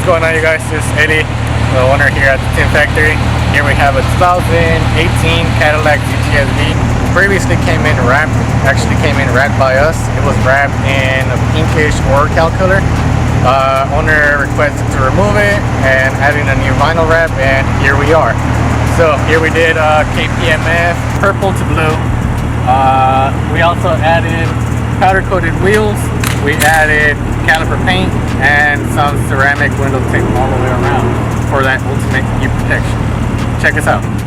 What's going on, you guys? This is Eddie, the owner here at the Tint Factory. Here we have a 2018 Cadillac Cts-V. Previously came in wrapped, by us. It was wrapped in a pinkish orcal color. Owner requested to remove it and adding a new vinyl wrap, and here we are. So here we did KPMF, purple to blue. We also added powder coated wheels. We added caliper paint and some ceramic window tint all the way around for that ultimate heat protection. Check us out.